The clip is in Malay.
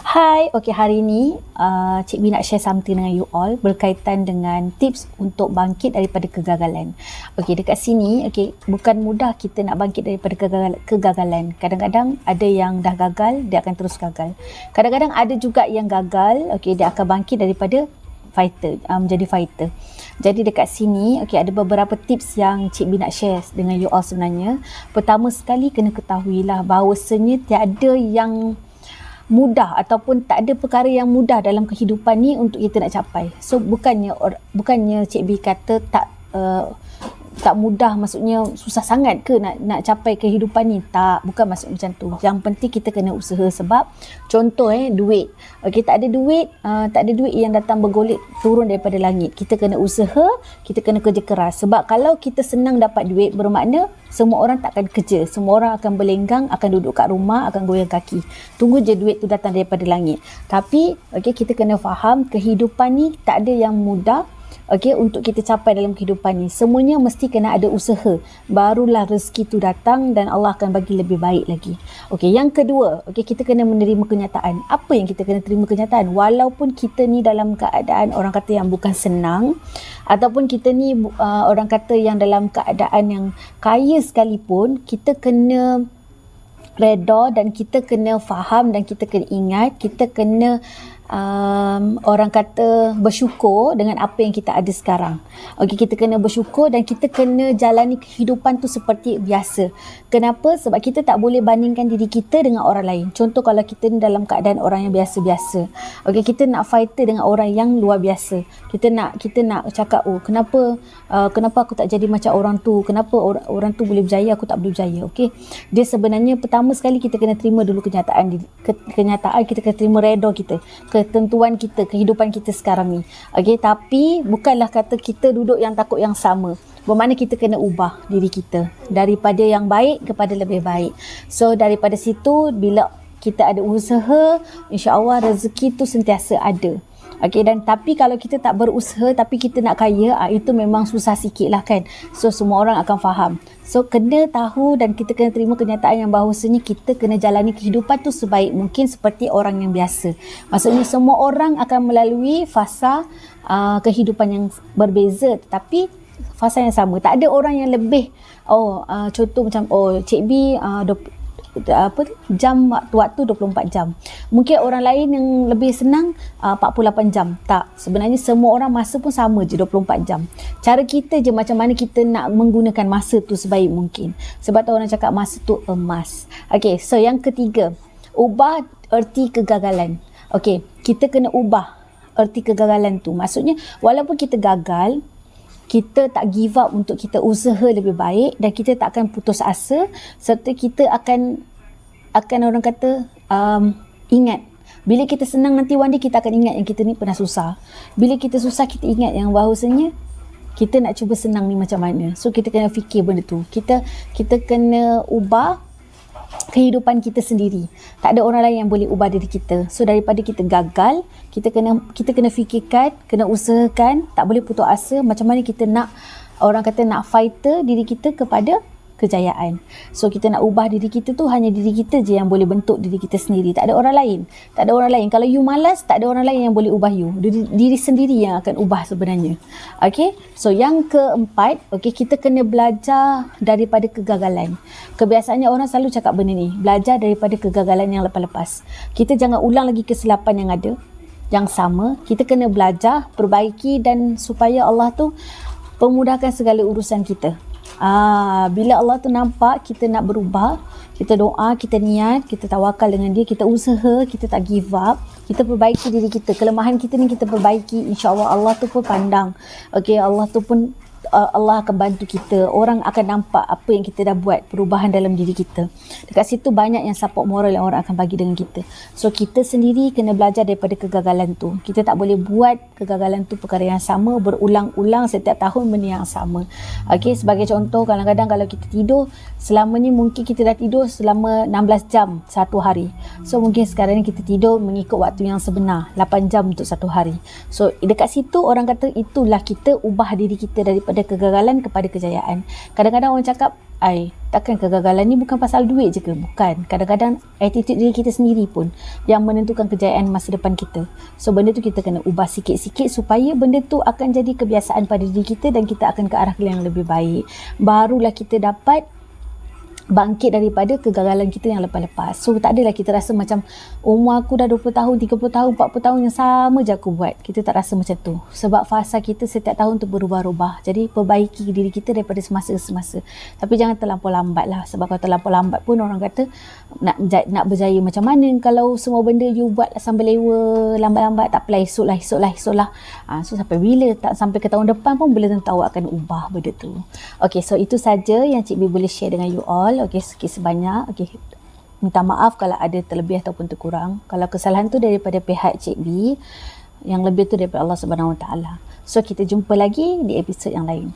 Hai, okey hari ni Cik B nak share something dengan you all berkaitan dengan tips untuk bangkit daripada kegagalan. Okey, dekat sini bukan mudah kita nak bangkit daripada kegagalan. Kadang-kadang ada yang dah gagal, dia akan terus gagal. Kadang-kadang ada juga yang gagal, dia akan bangkit daripada fighter, menjadi fighter. Jadi dekat sini ada beberapa tips yang Cik B nak share dengan you all sebenarnya. Pertama sekali kena ketahuilah bahawasanya tiada yang mudah ataupun tak ada perkara yang mudah dalam kehidupan ni untuk kita nak capai. So bukannya Cik B kata tak mudah, maksudnya susah sangat ke nak capai kehidupan ni. Tak, bukan maksud macam tu. Yang penting kita kena usaha. Sebab contoh duit. Tak ada duit yang datang bergolek turun daripada langit. Kita kena usaha, kita kena kerja keras. Sebab kalau kita senang dapat duit, bermakna semua orang tak akan kerja. Semua orang akan berlenggang, akan duduk kat rumah, akan goyang kaki. Tunggu je duit tu datang daripada langit. Tapi kita kena faham kehidupan ni tak ada yang mudah. Untuk kita capai dalam kehidupan ni, semuanya mesti kena ada usaha, barulah rezeki tu datang dan Allah akan bagi lebih baik lagi. Yang kedua, kita kena menerima kenyataan. Apa yang kita kena terima kenyataan? Walaupun kita ni dalam keadaan orang kata yang bukan senang, ataupun kita ni orang kata yang dalam keadaan yang kaya sekalipun, kita kena reda dan kita kena faham dan kita kena ingat, kita kena orang kata bersyukur dengan apa yang kita ada sekarang. Kita kena bersyukur dan kita kena jalani kehidupan tu seperti biasa. Kenapa? Sebab kita tak boleh bandingkan diri kita dengan orang lain. Contoh kalau kita ni dalam keadaan orang yang biasa-biasa. Kita nak fighter dengan orang yang luar biasa. Kita nak cakap, kenapa aku tak jadi macam orang tu? Kenapa orang tu boleh berjaya, aku tak boleh berjaya? Dia sebenarnya pertama sekali kita kena terima dulu kenyataan. Kita kena terima reda kita, ketentuan kita, kehidupan kita sekarang ni. Tapi bukanlah kata kita duduk yang takut yang sama. Bermakna kita kena ubah diri kita daripada yang baik kepada lebih baik. So daripada situ, bila kita ada usaha, insya-Allah rezeki tu sentiasa ada. Dan tapi kalau kita tak berusaha tapi kita nak kaya, itu memang susah sikit lah kan. So semua orang akan faham. So kena tahu dan kita kena terima kenyataan yang bahawasanya kita kena jalani kehidupan tu sebaik mungkin seperti orang yang biasa. Maksudnya semua orang akan melalui fasa kehidupan yang berbeza, tetapi fasa yang sama. Tak ada orang yang lebih contoh macam Cik B jam waktu 24 jam. Mungkin orang lain yang lebih senang 48 jam. Tak, sebenarnya semua orang masa pun sama je, 24 jam. Cara kita je macam mana kita nak menggunakan masa tu sebaik mungkin. Sebab tu orang cakap masa tu emas. So yang ketiga, ubah erti kegagalan. Kita kena ubah erti kegagalan tu. Maksudnya walaupun kita gagal, kita tak give up untuk kita usaha lebih baik dan kita tak akan putus asa, serta kita akan orang kata ingat. Bila kita senang nanti one day kita akan ingat yang kita ni pernah susah. Bila kita susah kita ingat yang bahawasanya kita nak cuba senang ni macam mana. So kita kena fikir benda tu. Kita kena ubah kehidupan kita sendiri. Tak ada orang lain yang boleh ubah diri kita. So daripada kita gagal, kita kena fikirkan, kena usahakan, tak boleh putus asa macam mana kita nak, orang kata nak fighter diri kita kepada kejayaan. So kita nak ubah diri kita tu, hanya diri kita je yang boleh bentuk diri kita sendiri. Tak ada orang lain. Tak ada orang lain. Kalau you malas, tak ada orang lain yang boleh ubah you. Diri sendiri yang akan ubah sebenarnya. So yang keempat, kita kena belajar daripada kegagalan. Kebiasaannya orang selalu cakap benda ni, belajar daripada kegagalan yang lepas-lepas. Kita jangan ulang lagi kesilapan yang ada, yang sama. Kita kena belajar, perbaiki, dan supaya Allah tu pemudahkan segala urusan kita. Bila Allah tu nampak kita nak berubah, kita doa, kita niat, kita tawakal dengan dia, kita usaha, kita tak give up, kita perbaiki diri kita, kelemahan kita ni kita perbaiki, insya-Allah Allah tu pun pandang. Allah tu pun Allah akan bantu kita. Orang akan nampak apa yang kita dah buat, perubahan dalam diri kita. Dekat situ banyak yang support moral yang orang akan bagi dengan kita. So kita sendiri kena belajar daripada kegagalan tu. Kita tak boleh buat kegagalan tu perkara yang sama berulang-ulang setiap tahun benda yang sama. Sebagai contoh, kadang-kadang kalau kita tidur, selama ni mungkin kita dah tidur selama 16 jam satu hari. So mungkin sekarang ni kita tidur mengikut waktu yang sebenar, 8 jam untuk satu hari. So dekat situ orang kata itulah kita ubah diri kita daripada daripada kegagalan kepada kejayaan. Kadang-kadang orang cakap, takkan kegagalan ni bukan pasal duit je ke? Bukan. Kadang-kadang attitude diri kita sendiri pun yang menentukan kejayaan masa depan kita. So benda tu kita kena ubah sikit-sikit supaya benda tu akan jadi kebiasaan pada diri kita dan kita akan ke arah yang lebih baik. Barulah kita dapat bangkit daripada kegagalan kita yang lepas-lepas. So tak adalah kita rasa macam umur aku dah 20 tahun, 30 tahun, 40 tahun yang sama je aku buat. Kita tak rasa macam tu. Sebab fasa kita setiap tahun tu berubah-ubah. Jadi perbaiki diri kita daripada semasa ke semasa. Tapi jangan terlampau lambat lah. Sebab kalau terlampau lambat pun orang kata nak berjaya macam mana kalau semua benda you buat sambil lewa lambat-lambat, tak apalah, esok lah. So sampai bila, tak sampai ke tahun depan pun belum tentu awak akan ubah benda tu. Okay, so itu saja yang Cik B boleh share dengan you all. Okay, sikit sebanyak. Okay, minta maaf kalau ada terlebih ataupun terkurang. Kalau kesalahan tu daripada pihak Cik B, yang lebih tu daripada Allah Subhanahu Wa Taala. So kita jumpa lagi di episod yang lain.